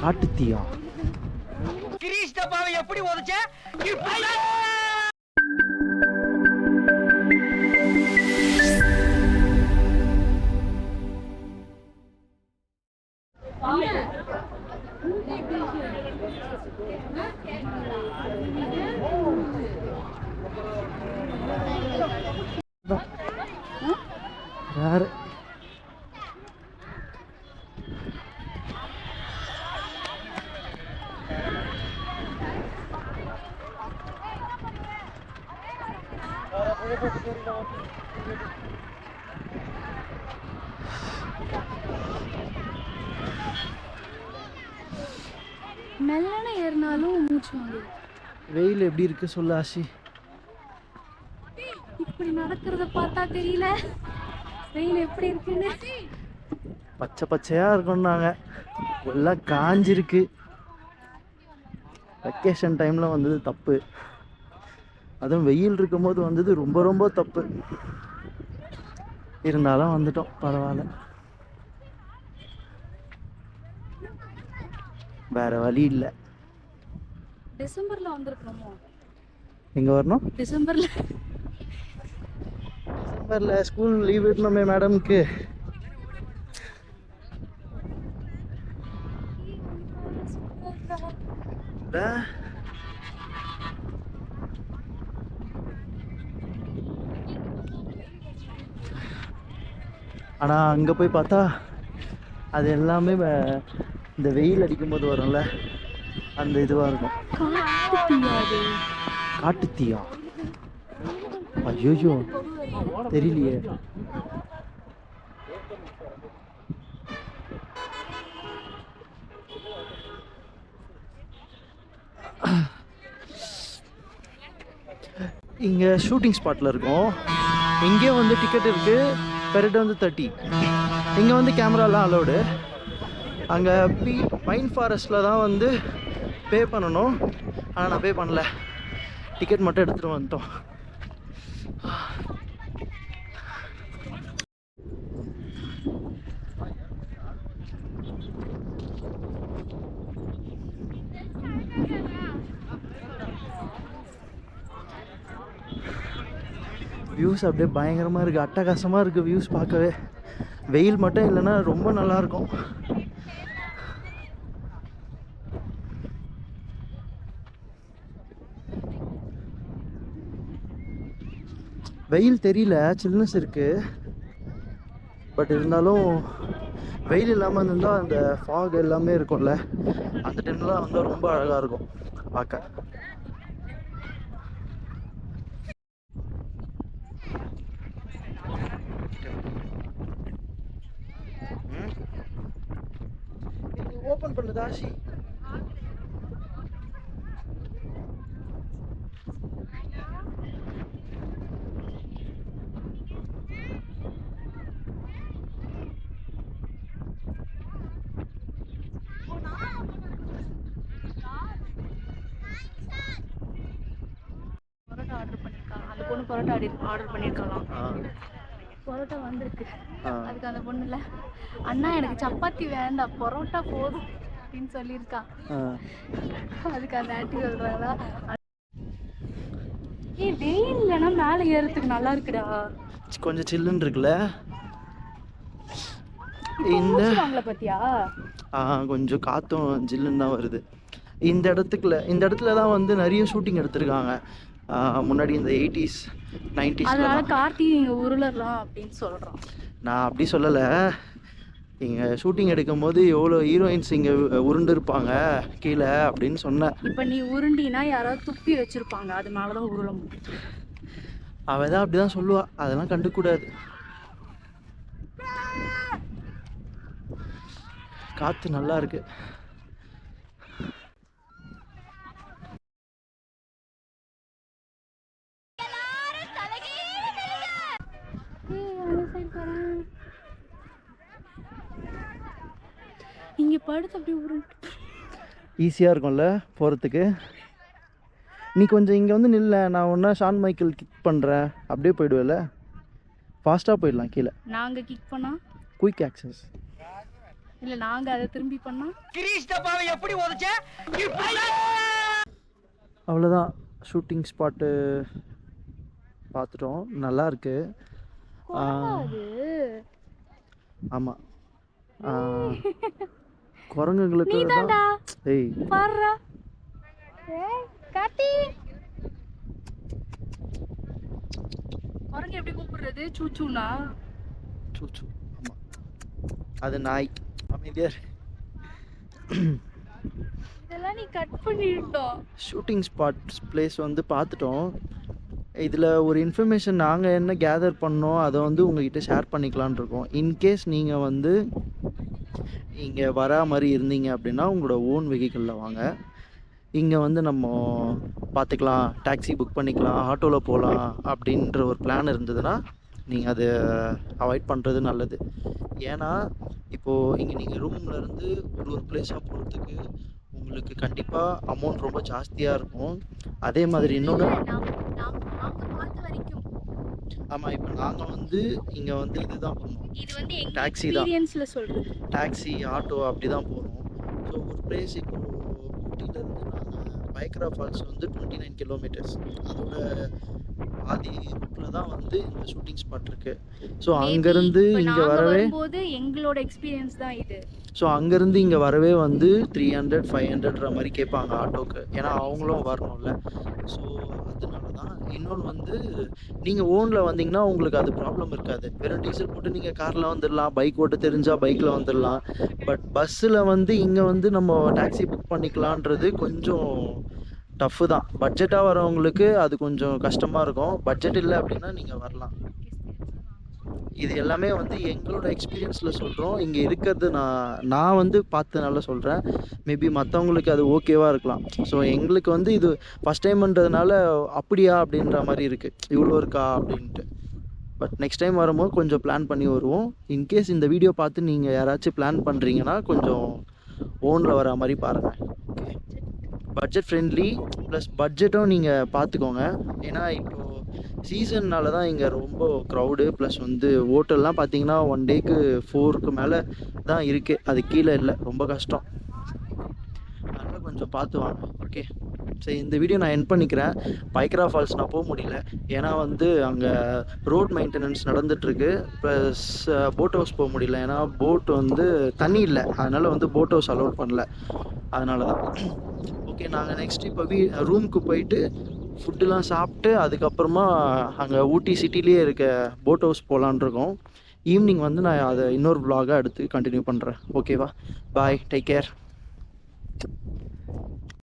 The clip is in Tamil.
காட்டுத்தீயா? கிரீஷ் டப்பாவை எப்படி உடைச்ச? யாரு மெல்லன ஏறினாலும் மூச்சு வாங்குது. வெயில் எப்படி இருக்கு சொல்லு ஆஷி. இப்படி நடக்கிறத பார்த்தா தெரியல வெயில் எப்படி இருக்குன்னு. பச்சை பச்சையா இருக்கும்னாங்க, எல்லாம் காஞ்சிருக்கு. வெக்கேஷன் டைம்ல வந்தது தப்பு, அதுவும் வெயில் இருக்கும்போது வந்தது ரொம்ப ரொம்ப தப்பு. இருந்தாலும் வந்துட்டோம், பரவாயில்ல, வேற வழி இல்லை. டிசம்பர்ல வந்திருக்கணுமோ? எங்க வரணும்? டிசம்பர்ல ஸ்கூல் லீவ் விடணுமே மேடம்க்கு. ஆனா அங்க போய் பார்த்தா அது எல்லாமே இந்த வெயில் அடிக்கும் போது வரும்ல, அந்த இதுவா இருக்கும். காட்டுத்தீயா? ஐயோ தெரியலையே. இங்கே ஷூட்டிங் ஸ்பாட்டில் இருக்கும். இங்கே வந்து டிக்கெட் இருக்குது, பெர் ஹெட் வந்து 30. இங்கே வந்து கேமராலாம் அலோடு. அங்கே பைன் ஃபாரஸ்ட்டில் தான் வந்து பே பண்ணணும். ஆனால் நான் பே பண்ணல, டிக்கெட் மட்டும் எடுத்துகிட்டு வந்துட்டோம். வியூஸ் அப்படியே பயங்கரமாக இருக்குது, அட்டகாசமாக இருக்குது வியூஸ் பார்க்கவே. வெயில் மட்டும் இல்லைன்னா ரொம்ப நல்லாயிருக்கும். வெயில் தெரியல, சில்னஸ் இருக்குது. பட் இருந்தாலும் வெயில் இல்லாமல் இருந்தால் அந்த ஃபாக் எல்லாமே இருக்கும்ல, அந்த டைம்லாம் வந்து ரொம்ப அழகாக இருக்கும் பார்க்க. ஓப்பன் பண்ணுதா ஆஷி? பரோட்டா ஆர்டர் பண்ணியிருக்காங்க. அந்த பொண்ணு பரோட்டா ஆர்டர் பண்ணியிருக்கலாம். பரோட்டா வந்திருக்கு. அதுக்கு அந்த பொண்ணு இல்லை, அண்ணா எனக்கு சப்பாத்தி வேண்டாம் பரோட்டா போதும் அப்படின்னு சொல்லியிருக்கா. அதுக்கு அந்த ஆண்டி சொல்றாங்களா, வெயில் இல்லைன்னா மேலே ஏறதுக்கு நல்லா இருக்குடா, கொஞ்சம் சில்லுன்னு இருக்குல்ல. இந்த பத்தியா கொஞ்சம் காற்றும் ஜில்லுன்னு தான் வருது. இந்த இடத்துல தான் வந்து நிறைய ஷூட்டிங் எடுத்திருக்காங்க முன்னாடி, இந்த 80s 90s. அதனால கார்த்தி இங்கே உருளலாம் அப்படின்னு சொல்கிறோம். நான் அப்படி சொல்லலை, இங்கே ஷூட்டிங் எடுக்கும் போது எவ்வளோ ஹீரோயின்ஸ் இங்கே உருண்டு இருப்பாங்க கீழே அப்படின்னு சொன்னேன். இப்போ நீ உருண்டினா யாராவது துப்பி வச்சுருப்பாங்க, அதனால தான் உருள முடியும். அவள் தான் அப்படி தான் சொல்லுவாள், அதெல்லாம் கண்டுக்கூடாது. காற்று நல்லா இருக்கு. இங்கே படுத்து அப்படியே உருண்டு ஈஸியாக இருக்கும்ல போகிறதுக்கு. நீ கொஞ்சம் இங்கே வந்து நில்ல, நான் ஒன்றா ஷான் மைக்கேல் கிக் பண்ணுறேன், அப்படியே போயிடுவேல, ஃபாஸ்ட்டாக போயிடலாம் கீழே. நாங்கள் கிக் பண்ணால் குயிக் ஆக்சஸ். இல்ல நாங்க அதை திரும்பி பண்ணா கிரீஷ் டப்பாவை எப்படி உதைச்ச? அவ்வளோதான், ஷூட்டிங் ஸ்பாட்டு பார்த்துட்டோம், நல்லா இருக்கு. அது ஆமாம், குரங்குங்களுக்கு நீதான்டா. ஏய் பாருடா. ஏய் காட்டி. குரங்கு எப்படி கூப்பிடுறது? சூச்சூனா? சூச்சு, ஆமாம், அது நாய். அமைதியார். இதெல்லாம் நீ கட் பண்ணிட்டோம். ஷூட்டிங் ஸ்பாட்ஸ் பிளேஸ் வந்து பார்த்துட்டோம். இதில் ஒரு இன்ஃபர்மேஷன் நாங்கள் என்ன கேதர் பண்ணோம் அதை வந்து உங்ககிட்ட ஷேர் பண்ணிக்கலான் இருக்கோம். இன்கேஸ் நீங்கள் வந்து இங்கே வரா மாதிரி இருந்தீங்க அப்படின்னா உங்களோட ஓன் வெஹிக்கிளில் வாங்க. இங்கே வந்து நம்ம பார்த்துக்கலாம், டாக்ஸி புக் பண்ணிக்கலாம், ஆட்டோவில் போகலாம் அப்படின்ற ஒரு பிளான் இருந்ததுன்னா நீங்கள் அதை அவாய்ட் பண்ணுறது நல்லது. ஏன்னா இப்போது இங்கே நீங்கள் ரூம்லேருந்து ஒரு பிளேஸாக போகிறதுக்கு உங்களுக்கு கண்டிப்பாக அமௌண்ட் ரொம்ப ஜாஸ்தியாக இருக்கும். அதே மாதிரி இன்னொன்று, ஆமாம், இப்போ நாங்கள் வந்து இங்கே வந்து இதுதான் போகணும், இது வந்து எங்க டாக்ஸி தான், எக்ஸ்பீரியன்ஸ்ல சொல்றேன். டாக்ஸி ஆட்டோ அப்படி தான் போகிறோம். ஸோ ஒரு பிளேஸ் இப்போ ஊட்டியிலேருந்து நாங்கள் பைக்ரா ஃபால்ஸ் வந்து 29 கிலோமீட்டர்ஸ், அதோட பாதி ரூட்டில் தான் வந்து இந்த ஷூட்டிங் ஸ்பாட் இருக்குது. ஸோ அங்கேருந்து இங்கே வரவே போது எங்களோட எக்ஸ்பீரியன்ஸ் தான் இது. ஸோ அங்கேருந்து இங்கே வரவே வந்து 300-500 மாதிரி கேட்பாங்க ஆட்டோக்கு, ஏன்னா அவங்களும் வரணும்ல. ஸோ அதனால தான். இன்னொன்று வந்து நீங்கள் ஓனில் வந்தீங்கன்னா உங்களுக்கு அது ப்ராப்ளம் இருக்காது. வெறும் டீசல் போட்டு நீங்கள் காரில் வந்துடலாம், பைக் ஓட்ட தெரிஞ்சால் பைக்கில் வந்துடலாம். பட் பஸ்ஸில் வந்து இங்கே வந்து நம்ம டாக்ஸி புக் பண்ணிக்கலான்றது கொஞ்சம் டஃப்பு தான். பட்ஜெட்டாக வரவங்களுக்கு அது கொஞ்சம் கஷ்டமாக இருக்கும். பட்ஜெட் இல்லை அப்படின்னா நீங்கள் வரலாம். இது எல்லாமே வந்து எங்களோட எக்ஸ்பீரியன்ஸில் சொல்கிறோம். இங்கே இருக்கிறது நான் வந்து பார்த்ததுனால சொல்கிறேன். மேபி மற்றவங்களுக்கு அது ஓகேவாக இருக்கலாம். ஸோ எங்களுக்கு வந்து இது ஃபஸ்ட் டைம்ன்றதுனால அப்படியா அப்படின்ற மாதிரி இருக்குது, இவ்வளோ இருக்கா அப்படின்ட்டு. பட் நெக்ஸ்ட் டைம் வரும்போது கொஞ்சம் பிளான் பண்ணி வருவோம். இன்கேஸ் இந்த வீடியோ பார்த்து நீங்கள் யாராச்சும் பிளான் பண்ணுறீங்கன்னா கொஞ்சம் ஓனில் வர மாதிரி பாருங்கள். ஓகே, பட்ஜெட் ஃப்ரெண்ட்லி ப்ளஸ் பட்ஜெட்டும் நீங்கள் பார்த்துக்கோங்க. ஏன்னா இப்போது சீசன்னால தான் இங்கே ரொம்ப க்ரௌடு. ப்ளஸ் வந்து ஹோட்டல்லாம் பார்த்தீங்கன்னா 1 டேக்கு 4க்கு மேலே தான் இருக்குது, அது கீழே இல்லை, ரொம்ப கஷ்டம். அதனால் கொஞ்சம் பார்த்து வாங்க. ஓகே, சரி, இந்த வீடியோ நான் எண்ட் பண்ணிக்கிறேன். பைக்ரா ஃபால்ஸ் நான் போக முடியல, ஏன்னா வந்து அங்கே ரோட் மெயின்டெனன்ஸ் நடந்துகிட்ருக்கு. ப்ளஸ் போட் ஹவுஸ் போக முடியல, ஏன்னா போட் வந்து தண்ணி இல்லை, அதனால் வந்து போட் ஹவுஸ் அலோட் பண்ணல, அதனால தான். ஓகே, நாங்கள் நெக்ஸ்ட் இப்போ ரூமுக்கு போயிட்டு ஃபுட்டுலாம் சாப்பிட்டு அதுக்கப்புறமா அங்கே ஊட்டி சிட்டிலேயே இருக்க போட் ஹவுஸ் போகலான் இருக்கோம். ஈவினிங் வந்து நான் அதை இன்னொரு vlog-ஆ எடுத்து கண்டினியூ பண்ணுறேன். ஓகேவா, பாய், டேக் கேர்.